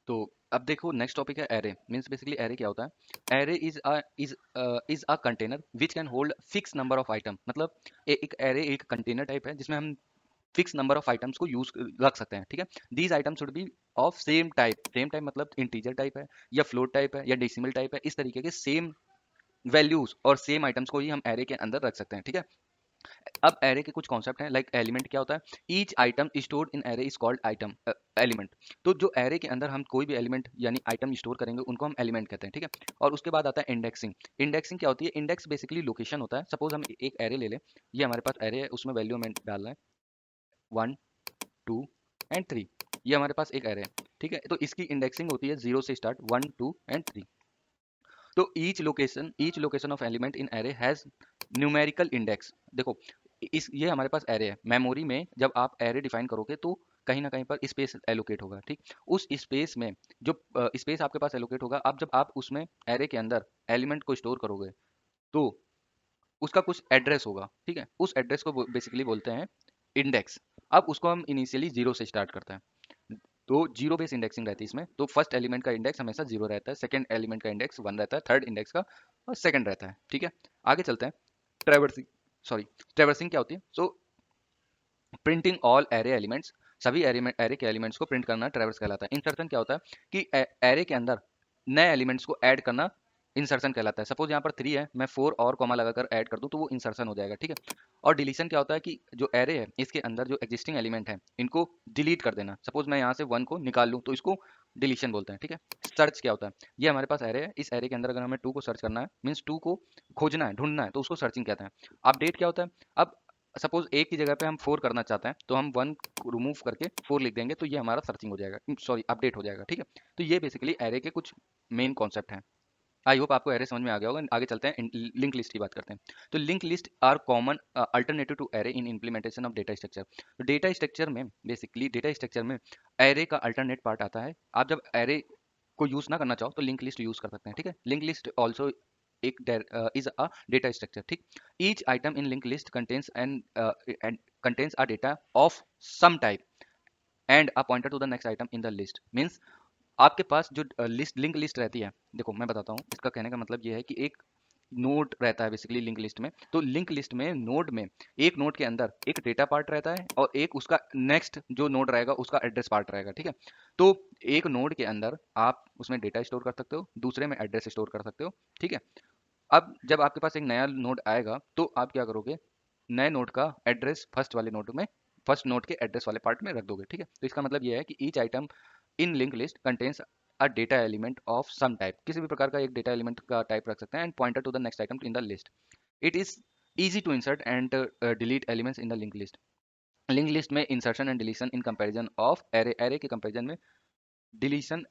तो अब देखो नेक्स्ट टॉपिक है एरे। मींस बेसिकली एरे क्या होता है? Array is a container which can hold fix number of item. मतलब एक एरे एक कंटेनर टाइप है जिसमें हम फिक्स नंबर ऑफ आइटम्स को यूज रख सकते हैं, ठीक है। These item should be of same type मतलब इंटीजर टाइप है या फ्लोट टाइप है या डेसिमल टाइप है। इस तरीके के सेम वैल्यूज और सेम आइटम्स को ही हम एरे के अंदर रख सकते हैं, ठीक है। अब एरे के कुछ कॉन्सेप्ट हैं, लाइक एलिमेंट क्या होता है? Each item stored in array is called item element. तो जो एरे के अंदर हम कोई भी एलिमेंट यानी आइटम स्टोर करेंगे उनको हम एलिमेंट कहते हैं, ठीक है। और उसके बाद आता है इंडेक्सिंग। इंडेक्सिंग क्या होती है? इंडेक्स बेसिकली लोकेशन होता है। सपोज हम एक एरे ले लें, ये हमारे पास एरे है, उसमें वैल्यू हमें डालना है 1 2 एंड 3। ये हमारे पास एक एरे है, ठीक है। तो इसकी इंडेक्सिंग होती है 0 से स्टार्ट 1 2 एंड 3। तो each location of element in array has numerical index. देखो इस ये हमारे पास एरे है। मेमोरी में जब आप एरे डिफाइन करोगे तो कहीं ना कहीं पर स्पेस एलोकेट होगा, ठीक। उस स्पेस में जो स्पेस आपके पास एलोकेट होगा, अब जब आप उसमें एरे के अंदर एलिमेंट को स्टोर करोगे तो उसका कुछ एड्रेस होगा, ठीक है। उस एड्रेस को बेसिकली बोलते हैं इंडेक्स। अब उसको हम इनिशियली जीरो से स्टार्ट करते हैं। तो जीरो बेस इंडेक्सिंग रहती है इसमें। तो फर्स्ट एलिमेंट का इंडेक्स हमेशा जीरो रहता है, सेकंड एलिमेंट का इंडेक्स वन रहता है, थर्ड इंडेक्स का और सेकंड रहता है, ठीक है। आगे चलते हैं। ट्रैवर्सिंग सॉरी ट्रैवर्सिंग क्या होती है? सो प्रिंटिंग ऑल एरे एलिमेंट्स। सभी एरे के एलिमेंट्स को प्रिंट करना ट्रैवर्स कहलाता है। इंसर्शन क्या होता है कि एरे के अंदर नए एलिमेंट्स को ऐड करना इंसर्शन कहलाता है। सपोज यहाँ पर 3 है, मैं 4 और कॉमा लगाकर ऐड कर दूं तो वो इंसर्शन हो जाएगा, ठीक है। और डिलीशन क्या होता है कि जो एरे है इसके अंदर जो एग्जिस्टिंग एलिमेंट है इनको डिलीट कर देना। सपोज मैं यहाँ से 1 को निकाल लूँ तो इसको डिलीशन बोलते हैं, ठीक है। सर्च क्या होता है? ये हमारे पास एरे है, इस एरे के अंदर अगर हमें 2 को सर्च करना है, मीन्स 2 को खोजना है, ढूंढना है, तो उसको सर्चिंग कहते हैं। अपडेट क्या होता है? अब सपोज एक की जगह पे हम 4 करना चाहते हैं तो हम 1 रिमूव करके 4 लिख देंगे तो ये हमारा सर्चिंग हो जाएगा, सॉरी अपडेट हो जाएगा, ठीक है। तो ये बेसिकली एरे के कुछ मेन कॉन्सेप्ट हैं। आई होप आपको एरे समझ में आ गया होगा। आगे चलते हैं, लिंक लिस्ट की बात करते हैं। तो link list are common alternative to array in implementation of data structure. तो डेटा स्ट्रक्चर में बेसिकली डेटा स्ट्रक्चर में एरे का अल्टरनेट पार्ट आता है। आप जब एरे को यूज ना करना चाहो तो लिंक लिस्ट यूज कर सकते हैं, ठीक है। लिंक लिस्ट ऑल्सो एक इज अ डेटा स्ट्रक्चर, ठीक। Each item in link list contains and contains a data of some type and a pointer to the next item in the list. Means आपके पास जो list link list रहती है, देखो मैं बताता हूँ इसका कहने का मतलब ये है कि एक नोड रहता है बेसिकली लिंक लिस्ट में। तो लिंक लिस्ट में नोड में एक नोड के अंदर एक डेटा पार्ट रहता है और एक उसका नेक्स्ट जो नोड रहेगा उसका एड्रेस पार्ट रहेगा, ठीक है। तो एक नोड के अंदर आप उसमें डेटा स्टोर कर सकते हो, दूसरे में एड्रेस स्टोर कर सकते हो, ठीक है। अब जब आपके पास एक नया नोड आएगा तो आप क्या करोगे? नए नोड का एड्रेस फर्स्ट नोड के एड्रेस वाले पार्ट में रख दोगे, ठीक है। तो इसका मतलब ये है कि each item in link list contains a data element of some type. किसी भी प्रकार का एक डेटा एलिमेंट का टाइप रख सकते हैं and pointer to the next item in the list. It is easy to insert and delete elements in the linked list. Link list में insertion and deletion in comparison of array. Array के comparison में deletion,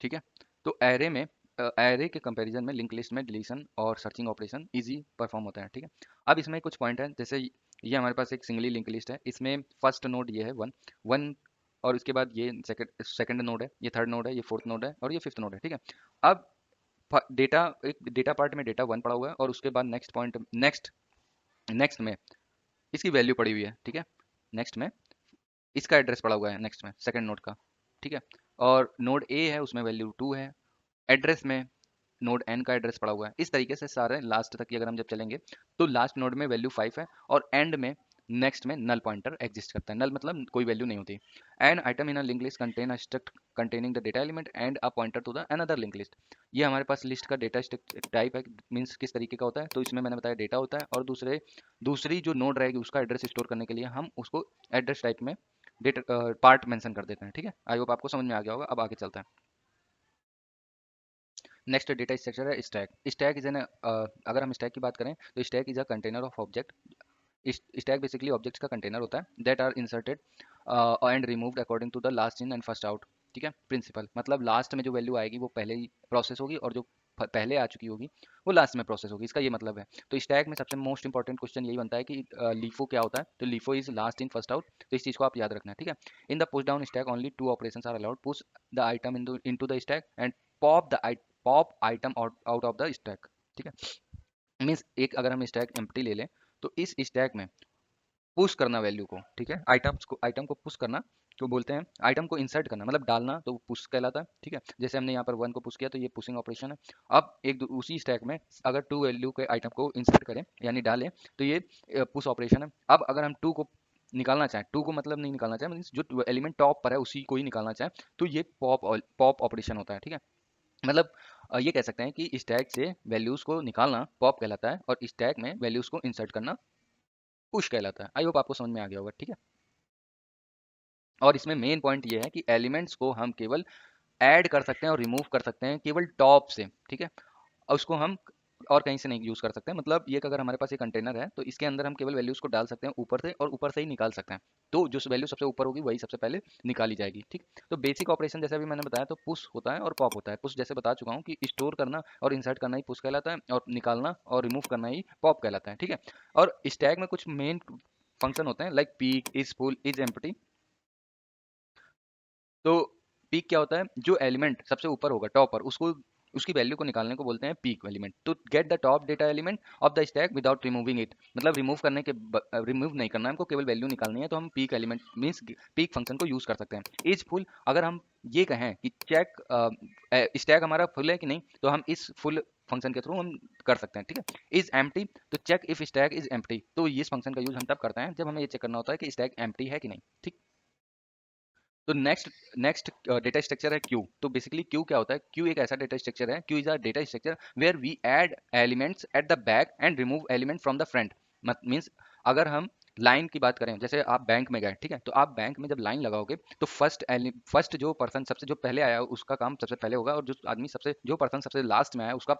ठीक है। तो array के comparison में link list में deletion और सर्चिंग ऑपरेशन इजी परफॉर्म होता है, ठीक है। अब इसमें कुछ पॉइंट है, जैसे ये हमारे पास एक सिंगली लिंक लिस्ट है। इसमें फर्स्ट नोड ये है 1 1 और उसके बाद ये सेकंड नोड है, ये थर्ड नोड है, ये फोर्थ नोड है और ये फिफ्थ नोड है, ठीक है। अब डेटा एक डेटा पार्ट में डेटा 1 पड़ा हुआ है और उसके बाद नेक्स्ट में इसकी वैल्यू पड़ी हुई है, ठीक है। नेक्स्ट में इसका एड्रेस पड़ा हुआ है, नेक्स्ट में सेकंड नोड का, ठीक है। और नोड ए है उसमें वैल्यू 2 है, एड्रेस में नोड एन का एड्रेस पड़ा हुआ है। इस तरीके से सारे लास्ट तक की अगर हम जब चलेंगे तो लास्ट नोड में वैल्यू 5 है और एंड में नेक्स्ट में नल पॉइंटर एग्जिस्ट करता है। नल मतलब कोई वैल्यू नहीं होती। An item in a link list contain a struct containing the data element and a pointer to the another link list. ये हमारे पास लिस्ट का डेटा टाइप है, मीन्स किस तरीके का होता है। तो इसमें मैंने बताया डेटा होता है और दूसरी जो नोड रहेगी उसका एड्रेस स्टोर करने के लिए हम उसको एड्रेस टाइप में डेटा पार्ट मेंशन कर देते हैं, ठीक है। आई होप आपको समझ में आ गया होगा। अब आगे चलते हैं। नेक्स्ट डेटा स्ट्रक्चर है स्टैक। स्टैक इज एन अगर हम स्टैक की बात करें तो stack is a container of object. Stack basically objects का कंटेनर होता है that are inserted and removed according to the last in and first out, ठीक है। प्रिंसिपल मतलब लास्ट में जो वैल्यू आएगी वो पहले ही प्रोसेस होगी और जो पहले आ चुकी होगी वो लास्ट में प्रोसेस होगी, इसका ये मतलब है। तो स्टैक में सबसे मोस्ट इंपॉर्टेंट क्वेश्चन यही बनता है कि लीफो क्या होता है। तो LIFO is last in first out, तो इस चीज को आप याद रखना है, ठीक है। In the push down stack only two operations are allowed, push the item into the stack and pop item out of the stack, ठीक है। मीन्स एक अगर हम स्टैक एम्प्टी ले लें तो इस स्टैक में पुश करना वैल्यू को, ठीक है, आइटम को पुश करना तो बोलते हैं आइटम को इंसर्ट करना मतलब डालना, तो पुश कहलाता है, ठीक है। जैसे हमने यहाँ पर 1 को पुश किया तो ये पुशिंग ऑपरेशन है। अब उसी स्टैक में अगर 2 वैल्यू के आइटम को इंसर्ट करें यानी डालें तो ये पुश ऑपरेशन है। अब अगर हम 2 को निकालना चाहें, 2 को मतलब नहीं निकालना चाहें, मीन्स जो एलिमेंट टॉप पर है उसी को ही निकालना चाहें, तो ये पॉप ऑपरेशन होता है, ठीक है। मतलब ये कह सकते हैं कि स्टैक से वैल्यूज को निकालना पॉप कहलाता है और स्टैक में वैल्यूज को इंसर्ट करना पुश कहलाता है। आई होप आपको समझ में आ गया होगा, ठीक है। और इसमें मेन पॉइंट ये है कि एलिमेंट्स को हम केवल ऐड कर सकते हैं और रिमूव कर सकते हैं केवल टॉप से, ठीक है। और उसको हम और कहीं से नहीं यूज कर सकते हैं। मतलब ये कि अगर हमारे पास एक कंटेनर है तो इसके अंदर हम केवल वैल्यूज को डाल सकते हैं ऊपर से और ऊपर से ही निकाल सकते हैं। तो जो वैल्यू सबसे ऊपर होगी वही सबसे पहले निकाली जाएगी, ठीक। तो बेसिक ऑपरेशन जैसे अभी मैंने बताया तो पुश होता है और पॉप होता है। पुश जैसे बता चुका हूँ कि स्टोर करना और इंसर्ट करना ही पुश कहलाता है और निकालना और रिमूव करना ही पॉप कहलाता है, ठीक है। और स्टैक में कुछ मेन फंक्शन होते हैं like peak, is full, is empty. तो पीक क्या होता है, जो एलिमेंट सबसे ऊपर होगा टॉप पर उसको उसकी वैल्यू को निकालने को बोलते हैं peek element. To get the top data element of the stack without removing it, मतलब रिमूव नहीं करना है हमको, केवल वैल्यू निकालनी है, तो हम peak element means peak function को यूज कर सकते हैं। इज फुल, अगर हम ये कहें कि चेक स्टैक हमारा फुल है कि नहीं, तो हम इस फुल फंक्शन के थ्रू हम कर सकते हैं, ठीक है। इज एम्प्टी, तो check if stack is empty, तो इस फंक्शन का यूज हम तब करते हैं जब हमें ये चेक करना होता है कि स्टैक एम्प्टी है कि नहीं, ठीक। तो नेक्स्ट नेक्स्ट डेटा स्ट्रक्चर है क्यू। तो बेसिकली क्यू क्या होता है, क्यू एक ऐसा डेटा स्ट्रक्चर है, queue is a data structure where we add elements at the back and remove element from the front. Means अगर हम लाइन की बात करें, जैसे आप बैंक में गए, ठीक है, तो आप बैंक में जब लाइन लगाओगे तो फर्स्ट जो पर्सन सबसे जो पहले आया उसका काम सबसे पहले होगा और जो आदमी सबसे जो पर्सन सबसे लास्ट में आया उसका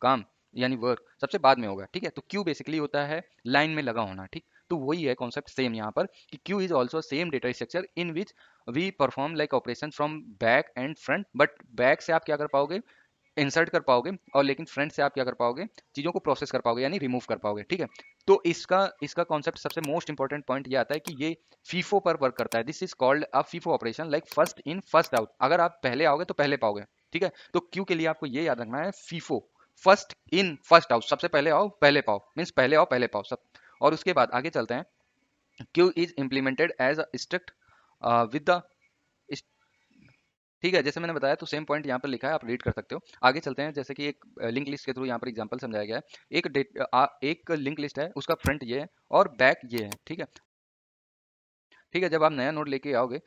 काम यानी वर्क सबसे बाद में होगा, ठीक है। तो क्यू बेसिकली होता है लाइन में लगा होना, ठीक। तो वही है कॉन्सेप्ट सेम यहाँ पर कि queue is also same data structure in which we perform like operation from back and front. But back से आप क्या कर पाओगे, इंसर्ट कर पाओगे, और लेकिन फ्रंट से आप क्या कर पाओगे, चीज़ों को प्रोसेस कर पाओगे यानी रिमूव कर पाओगे, ठीक है। तो इसका इसका कॉन्सेप्ट सबसे मोस्ट इंपॉर्टेंट पॉइंट ये आता है कि ये फीफो पर वर्क करता है। This is called a FIFO operation, like first in first out. अगर आप पहले आओगे तो पहले पाओगे, ठीक है। तो क्यू के लिए आपको ये याद रखना है FIFO, first in first out, सबसे पहले आओ पहले पाओ, मीन्स पहले आओ पहले पाओ सब। और उसके बाद आगे चलते हैं, queue is implemented as a strict with the, ठीक है। जैसे मैंने बताया तो सेम पॉइंट यहाँ पर लिखा है, आप रीड कर सकते हो। आगे चलते हैं, जैसे कि एक लिंक लिस्ट के थ्रू यहाँ पर एग्जांपल समझाया गया है। एक लिंक लिस्ट है, उसका फ्रंट ये है और बैक ये है, ठीक है। ठीक है, जब आप नया नोड लेके आओगे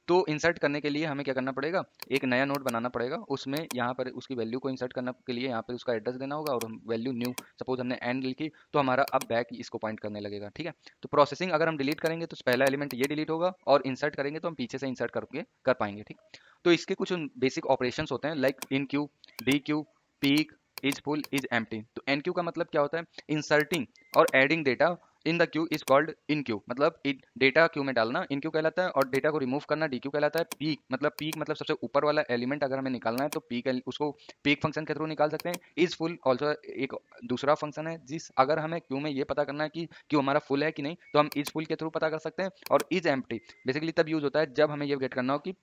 तो इंसर्ट करने के लिए हमें क्या करना पड़ेगा, एक नया नोड बनाना पड़ेगा। उसमें यहाँ पर उसकी वैल्यू को इंसर्ट करने के लिए यहाँ पर उसका एड्रेस देना होगा और हम वैल्यू न्यू, सपोज हमने एंड लिखी तो हमारा अब बैक इसको पॉइंट करने लगेगा, ठीक है। तो प्रोसेसिंग अगर हम डिलीट करेंगे तो पहला एलिमेंट ये डिलीट होगा और इंसर्ट करेंगे तो हम पीछे से इंसर्ट करके कर पाएंगे, ठीक। तो इसके कुछ बेसिक ऑपरेशंस होते हैं like in Q, D Q, peak, is full, is empty. तो एन क्यू का मतलब क्या होता है, इंसर्टिंग और adding data in the queue is called in Q, मतलब डेटा क्यू में डालना इन क्यू कहलाता है, और डेटा को रिमूव करना डी क्यू कहलाता है। पीक मतलब सबसे ऊपर वाला एलिमेंट अगर हमें निकालना है तो उसको पीक फंक्शन के थ्रू निकाल सकते हैं। इज फुल ऑल्सो एक दूसरा फंक्शन है, जिस अगर हमें क्यू में ये पता करना है कि क्यू हमारा फुल है कि नहीं, तो हम इज फुल के थ्रू पता कर सकते हैं। और इज एम्प्टी बेसिकली तब यूज होता है जब हमें ये गेट करना हो कि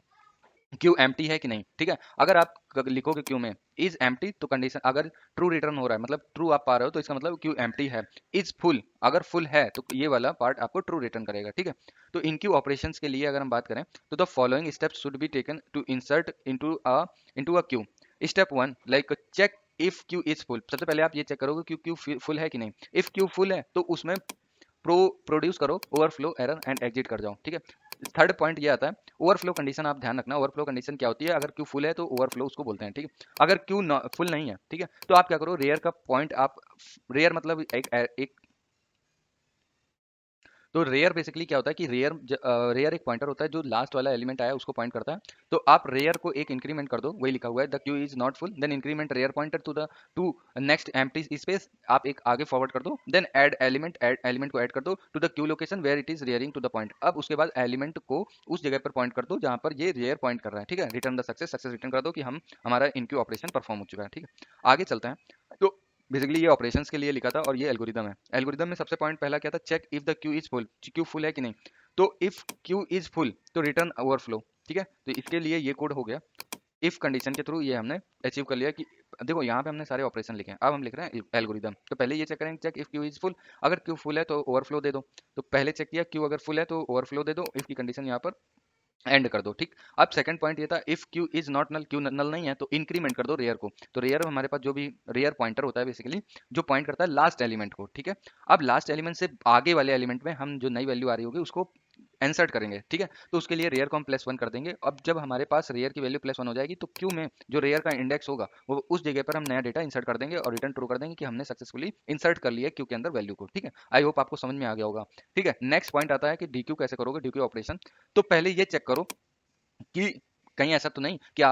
क्यू एम्प्टी है कि नहीं, ठीक है। अगर आप लिखोगे क्यू में इज एम्प्टी तो कंडीशन अगर ट्रू रिटर्न हो रहा है, मतलब ट्रू आप पा रहे हो, तो इसका मतलब क्यू एम्प्टी है। इज फुल अगर फुल है तो ये वाला पार्ट आपको ट्रू रिटर्न करेगा, ठीक है। तो इन क्यू ऑपरेशंस के लिए अगर हम बात करें तो the following steps should be taken to insert into a queue. Step 1 like check if queue is full. सबसे पहले आप ये चेक करोगे कि क्यू फुल है कि नहीं। इफ क्यू फुल है तो उसमें प्रोड्यूस करो ओवरफ्लो एरर एंड एग्जिट कर जाओ, ठीक है। थर्ड पॉइंट ये आता है ओवरफ्लो कंडीशन। आप ध्यान रखना ओवरफ्लो कंडीशन क्या होती है, अगर क्यू फुल है तो ओवरफ्लो उसको बोलते हैं, ठीक है। अगर क्यू फुल नहीं है, ठीक है, तो आप क्या करो, रेयर का पॉइंट आप, रेयर मतलब एक तो रेयर बेसिकली क्या होता है कि रेयर एक पॉइंटर होता है जो लास्ट वाला एलिमेंट आया उसको पॉइंट करता है। तो आप रेयर को एक इंक्रीमेंट कर दो, वही लिखा हुआ है the queue is not full, then increment rear pointer to next empty space, आप एक आगे फॉरवर्ड कर दो, देन ऐड एलिमेंट को ऐड कर दो to the queue location where it is rearing to the point. अब उसके बाद एलिमेंट को उस जगह पर पॉइंट कर दो जहां पर ये रेयर पॉइंट कर रहा है, ठीक है। रिटर्न द सक्सेस रिटर्न कर दो कि हमारा इनक्यू ऑपरेशन परफॉर्म हो चुका है, ठीक है। आगे चलते हैं। तो बेसिकली ये ऑपरेशंस के लिए लिखा था और ये एल्गोरिदम है। एल्गोरिदम में सबसे पॉइंट पहला क्या था, check if the queue is full, queue full है कि नहीं। तो इफ क्यू इज फुल तो रिटर्न ओवरफ्लो, ठीक है। तो इसके लिए ये कोड हो गया, इफ कंडीशन के थ्रू ये हमने अचीव कर लिया कि देखो यहाँ पे हमने सारे ऑपरेशन लिखे हैं, अब हम लिख रहे हैं एल्गोरिदम। तो पहले ये चेक करेंगे, check if queue is full, अगर क्यू फुल है तो ओवरफ्लो दे दो। तो पहले चेक किया क्यू अगर फुल है तो ओवरफ्लो दे दो, इफ की कंडीशन यहाँ पर एंड कर दो, ठीक। अब सेकंड पॉइंट ये था, if queue is not null, queue null नहीं है तो इंक्रीमेंट कर दो रेयर को। तो रेयर हमारे पास जो भी रेयर पॉइंटर होता है बेसिकली, जो पॉइंट करता है लास्ट एलिमेंट को, ठीक है। अब लास्ट एलिमेंट से आगे वाले एलिमेंट में हम जो नई वैल्यू आ रही होगी उसको इंसर्ट करेंगे, ठीक है। तो उसके लिए रेयर को हम +1 कर देंगे। अब जब हमारे पास रेयर की वैल्यू +1 हो जाएगी तो क्यू में जो रेयर का इंडेक्स होगा वो उस जगह पर हम नया डेटा इंसर्ट कर देंगे और रिटर्न ट्रू कर देंगे कि हमने सक्सेसफुली इंसर्ट कर लिया क्यू के अंदर वैल्यू को, ठीक है। आई होप आपको समझ में आ गया होगा, ठीक है। नेक्स्ट पॉइंट आता है कि डी क्यू कैसे करोगे, डी क्यू ऑपरेशन। तो पहले ये चेक करो कि कहीं ऐसा तो नहीं कि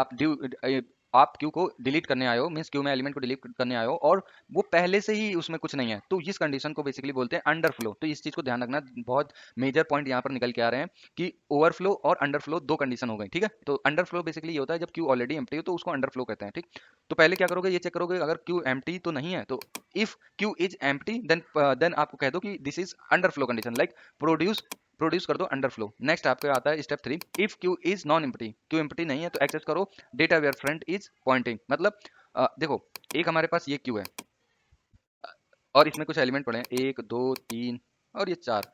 आप क्यू को डिलीट करने आए हो, मीन्स क्यू में एलिमेंट को डिलीट करने आए हो और वो पहले से ही उसमें कुछ नहीं है, तो इस कंडीशन को बेसिकली बोलते हैं अंडरफ्लो। तो इस चीज को ध्यान रखना, बहुत मेजर पॉइंट यहाँ पर निकल के आ रहे हैं कि ओवरफ्लो और अंडरफ्लो दो कंडीशन हो गई, ठीक है। तो अंडरफ्लो बेसिकली ये होता है जब क्यू ऑलरेडी एम्प्टी हो तो उसको अंडरफ्लो कहते हैं, ठीक। तो पहले क्या करोगे, ये चेक करोगे अगर क्यू एम्प्टी तो नहीं है, तो if queue is empty then आपको कह दो कि this is underflow condition, like produce produce कर दो अंडरफ्लो। नेक्स्ट आपका आता है step 3, if queue is non empty, queue empty नहीं है तो एक्सेस करो data where front is pointing. मतलब देखो, एक हमारे पास ये क्यू है और इसमें कुछ एलिमेंट पड़े हैं, 1 2 3 और ये 4,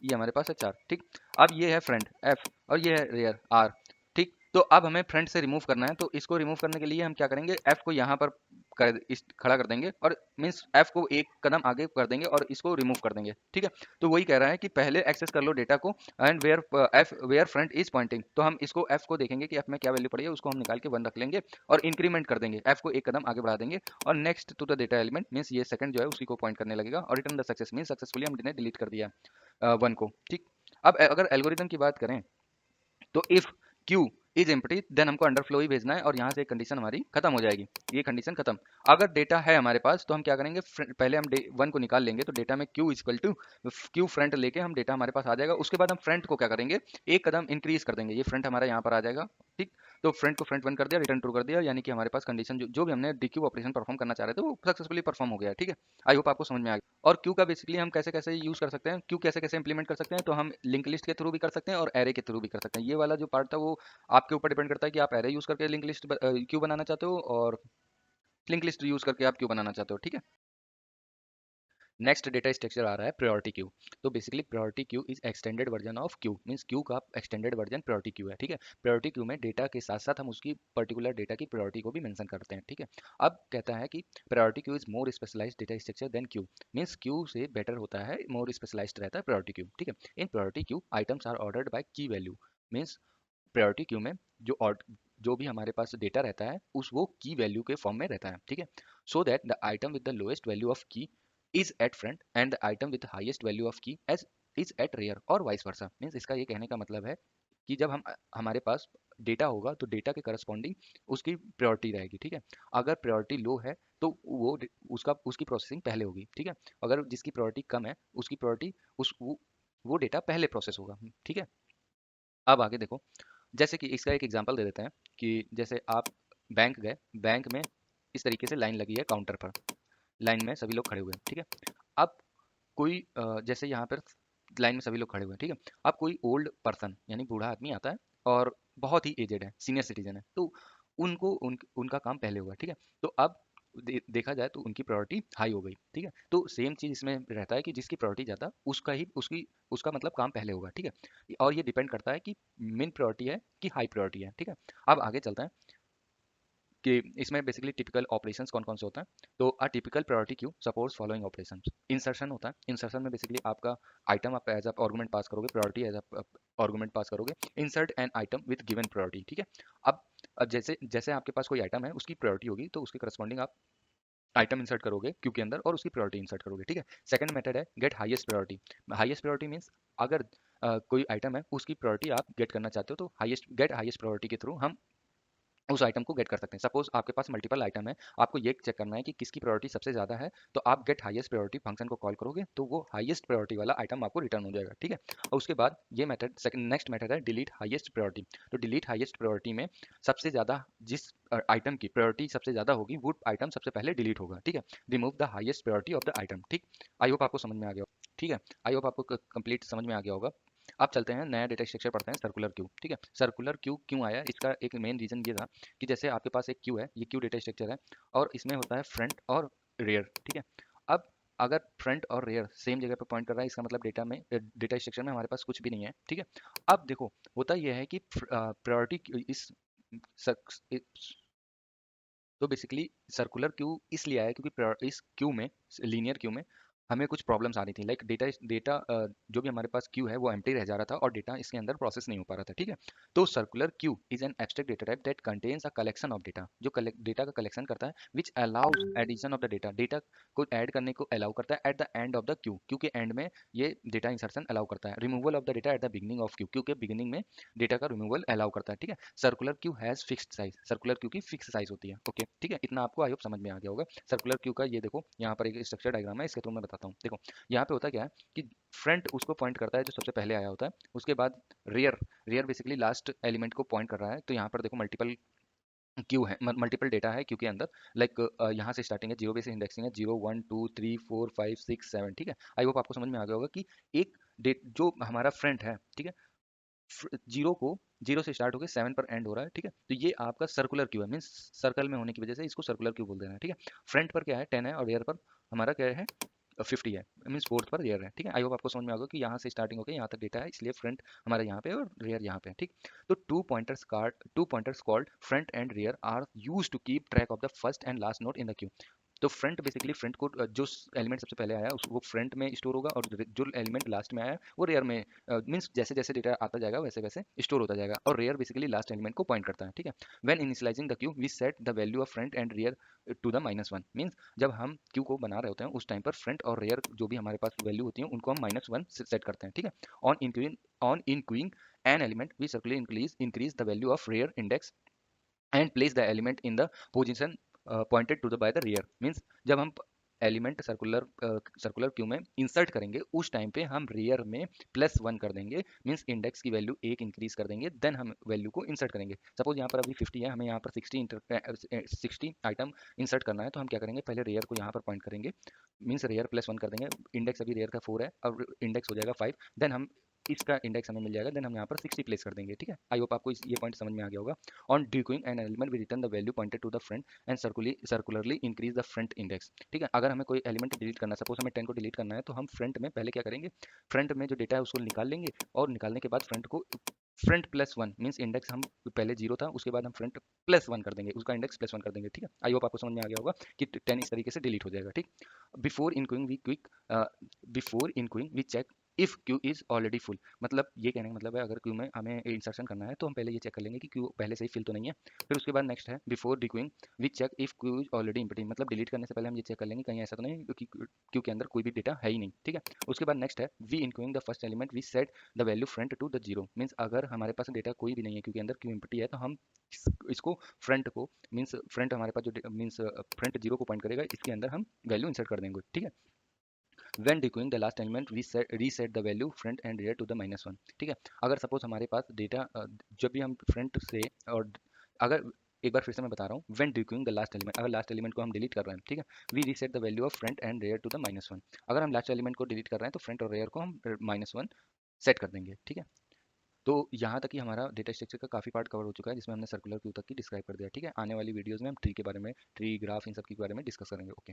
ये हमारे पास है 4, ठीक। अब ये है फ्रंट F और ये है रेयर R, ठीक। तो अब हमें फ्रंट से रिमूव करना है, तो इसको रिमूव करने के लिए हम क्या करेंगे, F को यहाँ पर खड़ा कर देंगे और मीन्स F को एक कदम आगे कर देंगे और इसको रिमूव कर देंगे, ठीक है। तो वही कह रहा है कि पहले एक्सेस कर लो डेटा को and where front is pointing. तो हम इसको F को देखेंगे कि F में क्या वैल्यू पड़ी है, उसको हम निकाल के 1 रख लेंगे और इंक्रीमेंट कर देंगे, F को एक कदम आगे बढ़ा देंगे और next to the data element means ये सेकंड जो है उसी को पॉइंट करने लगेगा और return the success means successfully हमने डिलीट कर दिया 1 को, ठीक। अब अगर एल्गोरिदम की बात करें तो if queue is empty then हमको अंडरफ्लो ही भेजना है और यहाँ से कंडीशन हमारी खत्म हो जाएगी, ये कंडीशन खत्म। अगर डेटा है हमारे पास तो हम क्या करेंगे, पहले हम 1 को निकाल लेंगे, तो डेटा में queue equal to queue front लेके हम डेटा हमारे पास आ जाएगा। उसके बाद हम फ्रंट को क्या करेंगे, एक कदम इंक्रीज कर देंगे, ये फ्रंट हमारा यहाँ पर आ जाएगा, ठीक। तो फ्रंट को फ्रंट 1 कर दिया, रिटर्न ट्रू कर दिया, यानी कि हमारे पास कंडीशन जो भी हमने डीक्यू ऑपरेशन परफॉर्म करना चाह रहे थे वो सक्सेसफुली परफॉर्म हो गया, ठीक है। आई होप आपको समझ में आ गया। और क्यू का बेसिकली हम कैसे कैसे यूज कर सकते हैं, क्यू कैसे कैसे इंप्लीमेंट कर सकते हैं, तो हम लिंक लिस्ट के थ्रू भी कर सकते हैं और एरे के थ्रू भी कर सकते हैं। ये वाला जो पार्ट था वो आपके ऊपर डिपेंड करता है कि आप एरे यूज करके लिंक लिस्ट क्यू बनाना चाहते हो और लिंक लिस्ट यूज करके आप क्यू बनाना चाहते हो, ठीक है। नेक्स्ट डेटा स्ट्रक्चर आ रहा है प्रायोरिटी क्यू। तो basically priority queue is extended version of Q, means Q का एक्सटेंडेड वर्जन प्रायोरिटी क्यू है, ठीक है। प्रायोरिटी क्यू में डेटा के साथ साथ हम उसकी पर्टिकुलर डेटा की प्रायोरिटी को भी मेंशन करते हैं, ठीक है। अब कहता है कि priority queue is more specialized data structure than queue, means queue से बेटर होता है, मोर स्पेशलाइज्ड रहता है प्रायोरिटी क्यू, ठीक है। In priority queue items are ordered by key value, means priority queue में जो भी हमारे पास डेटा रहता है उस वो की वैल्यू के फॉर्म में रहता है, ठीक है। So that the item with the lowest value of की is at front and the item with the highest value of key as is at rear और वाइस वर्सा। मीन्स इसका ये कहने का मतलब है कि जब हम हमारे पास डेटा होगा तो डेटा के करस्पॉन्डिंग उसकी प्रायोरिटी रहेगी, ठीक है। अगर प्रायोरिटी लो है तो वो उसकी प्रोसेसिंग पहले होगी, ठीक है। अगर जिसकी प्रायोरिटी कम है उसकी प्रायोरिटी वो डेटा पहले प्रोसेस होगा, ठीक है। अब आगे देखो, जैसे कि इसका एक एग्जांपल दे देते हैं कि जैसे आप बैंक गए, बैंक में इस तरीके से लाइन लगी है काउंटर पर, लाइन में सभी लोग खड़े हुए हैं, ठीक है। अब कोई जैसे यहाँ पर लाइन में सभी लोग खड़े हुए हैं, ठीक है। अब कोई ओल्ड पर्सन यानी बूढ़ा आदमी आता है और बहुत ही एजेड है, सीनियर सिटीजन है, तो उनका काम पहले हुआ, ठीक है। तो अब देखा जाए तो उनकी प्रायोरिटी हाई हो गई, ठीक है। तो सेम चीज इसमें रहता है कि जिसकी प्रायोरिटी ज़्यादा उसका मतलब काम पहले होगा, ठीक है। और ये डिपेंड करता है कि मिन प्रायोरिटी है कि हाई प्रायोरिटी है, ठीक है। अब आगे चलते हैं कि इसमें बेसिकली टिपिकल ऑपरेशंस कौन कौन से होते हैं। तो a typical priority queue supports following operations. Insertion होता है, इंसर्शन में बेसिकली आपका आइटम आप एज अ आर्गुमेंट पास करोगे, प्रायोरिटी एज अ आर्गुमेंट पास करोगे, insert an item with given priority, ठीक है। अब जैसे जैसे आपके पास कोई आइटम है उसकी प्रायोरिटी होगी तो उसके करस्पॉन्डिंग आप आइटम इंसर्ट करोगे क्यू के अंदर और उसकी प्रायोरिटी इंसर्ट करोगे, ठीक है। सेकंड मेथड है get highest priority. Highest priority means अगर कोई आइटम है उसकी प्रायोरिटी आप गेट करना चाहते हो तो गेट हाईएस्ट प्रायोरिटी के थ्रू हम उस आइटम को गेट कर सकते हैं। सपोज आपके पास मल्टीपल आइटम है, आपको ये चेक करना है कि किसकी प्रायोरिटी सबसे ज्यादा है, तो आप गेट हाईएस्ट प्रायोरिटी फंक्शन को कॉल करोगे तो वो हाईएस्ट प्रायोरिटी वाला आइटम आपको रिटर्न हो जाएगा, ठीक है। और उसके बाद ये मेथड सेकंड नेक्स्ट मेथड है डिलीट हाईएस्ट प्रायोरिटी। तो डिलीट हाईएस्ट प्रायोरिटी में सबसे ज्यादा जिस आइटम की प्रायोरिटी सबसे ज्यादा होगी वो आइटम सबसे पहले डिलीट होगा, ठीक है। Remove the highest priority of the item, ठीक। आई होप आपको समझ में आ गया होगा, ठीक है। आई होप आपको कंप्लीट समझ में आ गया होगा। अब चलते हैं नया डेटा स्ट्रक्चर पढ़ते हैं, सर्कुलर क्यू, ठीक है। सर्कुलर क्यू क्यों आया, इसका एक मेन रीजन ये था कि जैसे आपके पास एक क्यू है, ये क्यू डेटा स्ट्रक्चर है और इसमें होता है फ्रंट और रियर, ठीक है। अब अगर फ्रंट और रेयर सेम जगह पे पॉइंट कर रहा है, इसका मतलब डेटा में, डेटा स्ट्रक्चर में हमारे पास कुछ भी नहीं है, ठीक है। अब देखो होता यह है कि प्रायोरिटी इस तो बेसिकली सर्कुलर क्यू इसलिए आया क्योंकि इस क्यू में, लीनियर क्यू में हमें कुछ प्रॉब्लम्स आ रही थी, लाइक डेटा जो भी हमारे पास क्यू है वो एम्प्टी रह जा रहा था और डेटा इसके अंदर प्रोसेस नहीं हो पा रहा था, ठीक है। तो circular queue is an abstract data type that contains a collection of data, जो डेटा का कलेक्शन करता है, which allows addition of the data, data को ऐड करने को अलाउ करता है at the end of the queue के एंड में ये डेटा इंसर्शन अलाउ करता है, removal of the data at the beginning of queue के बिगिनिंग में डेटा का रिमूवल अलाउ करता है, ठीक है। Circular queue has fixed size, circular queue की फिक्स साइज होती है, ओके ठीक है। इतना आपको आई होप समझ में आ गया होगा सर्कुलर क्यू का। ये देखो यहाँ पर एक स्ट्रक्चर डायग्राम है, इसके थ्रू मैं बताता हूँ। देखो यहाँ पे होता क्या है कि फ्रंट उसको पॉइंट करता है जो सबसे पहले आया होता है, उसके बाद rear, rear basically last element को पॉइंट कर रहा है। तो यहाँ पर देखो मल्टीपल क्यू है, मल्टीपल डेटा है क्यू के अंदर, लाइक यहाँ से स्टार्टिंग है, जीरो बेस इंडेक्सिंग है, 0 1 2 3 4 5 6 7, ठीक है। आई होप आपको समझ में आ गया होगा कि एक डेट जो हमारा फ्रंट है, ठीक है, जीरो को, जीरो से स्टार्ट होकर 7 पर एंड हो रहा है, ठीक है। तो ये आपका सर्कुलर क्यू है, मीन्स सर्कल में होने की वजह से इसको सर्कुलर क्यू बोल देना है, ठीक है। फ्रंट पर क्या है 10 है और रेयर पर हमारा क्या है 50 है, मीन्स फोर्थ पर रेयर है, ठीक है। आई होप आपको समझ में आ गया कि यहाँ से स्टार्टिंग होकर यहाँ तक डेटा है, इसलिए फ्रंट हमारा यहाँ पे और रेयर यहाँ पे है, ठीक। तो two pointers called front and rear are use to keep track of the first and last node in the queue. तो फ्रंट बेसिकली फ्रंट को जो एलिमेंट सबसे पहले आया वो फ्रंट में स्टोर होगा और जो एलिमेंट लास्ट में आया वो रेयर में, मीन्स जैसे जैसे डेटा आता जाएगा वैसे वैसे स्टोर होता जाएगा, और रेयर बेसिकली लास्ट एलिमेंट को पॉइंट करता है, ठीक है। When initializing the queue we set the value of front and rear to the -1, means जब हम क्यू को बना रहे होते हैं उस टाइम पर फ्रंट और रेयर जो भी हमारे पास वैल्यू होती है उनको हम -1 सेट करते हैं, ठीक है। On enqueuing an element we circularly increase the value of rear index and place the element in the position pointed to the by the rear, means जब हम एलिमेंट सर्कुलर क्यू में इंसर्ट करेंगे उस time पे हम rear में +1 कर देंगे, मीन्स इंडेक्स की वैल्यू 1 इंक्रीज कर देंगे, देन हम वैल्यू को इंसर्ट करेंगे। सपोज यहाँ पर अभी 50 है, हमें यहाँ पर 60 आइटम इंसर्ट करना है, तो हम क्या करेंगे पहले रेयर को यहाँ पर पॉइंट करेंगे, मीन्स रेयर +1 कर देंगे, इंडेक्स अभी रेयर का 4 है और इंडेक्स हो जाएगा 5, देन हम इसका इंडेक्स हमें मिल जाएगा, देन हम यहाँ पर 60 प्लेस कर देंगे, ठीक है। आई होप आपको ये पॉइंट समझ में आ गया होगा। On dequeuing an element we return the value pointed to the front end circularly increase the front index, ठीक है। अगर हमें कोई एलिमेंट डिलीट करना है, सपोज हमें 10 को डिलीट करना है, तो हम फ्रंट में पहले क्या करेंगे, फ्रंट में जो डेटा है उसको निकाल लेंगे और निकालने के बाद फ्रंट को फ्रंट +1 मीन्स इंडेक्स हम पहले 0 था, उसके बाद हम फ्रंट +1 कर देंगे, उसका इंडेक्स +1 कर देंगे, ठीक है। आई होप आपको समझ में आ गया होगा कि 10 इस तरीके से डिलीट हो जाएगा, ठीक। Before enqueuing we quick before enqueuing we check if queue is already full, मतलब ये कहने का मतलब है अगर क्यू में हमें इंसर्शन करना है तो हम पहले ये चेक कर लेंगे कि क्यू पहले से ही फिल तो नहीं है। फिर उसके बाद नेक्स्ट है before dequeuing we check if queue is already empty, मतलब डिलीट करने से पहले हम ये चेक कर लेंगे कहीं ऐसा तो नहीं क्योंकि क्यू के अंदर कोई भी डेटा है ही नहीं, ठीक है। उसके बाद नेक्स्ट है we enqueuing the first element we set the value front to the zero, means अगर हमारे पास डेटा कोई भी नहीं है क्यू के अंदर, क्यू एम्प्टी है, तो हम इसको फ्रंट को, मीन्स फ्रंट हमारे पास जो मीन्स फ्रंट जीरो को पॉइंट करेगा, इसके अंदर हम वैल्यू इंसर्ट कर देंगे, ठीक है। When dequeuing the last element we reset the value front and rear to the -1, ठीक है। अगर सपोज हमारे पास डेटा जब भी हम फ्रंट से, और अगर एक बार फिर से मैं बता रहा हूँ, when dequeuing the last element, अगर लास्ट एलिमेंट को हम डिलीट कर रहे हैं, ठीक है, we reset the value of front and rear to the -1, अगर हम लास्ट एलिमेंट को डिलीट कर रहे हैं तो फ्रंट और रेयर को हम -1 सेट कर देंगे, ठीक है। तो यहाँ तक ही हमारा डेटा स्ट्रक्चर का काफी पार्ट कवर हो चुका है, जिसमें हमने सर्कुलर क्यू तक की डिस्क्राइब कर दिया, ठीक है। आने वाली वीडियोस में हम ट्री के बारे में, ट्री ग्राफ इन सब के बारे में डिस्कस करेंगे, ओके।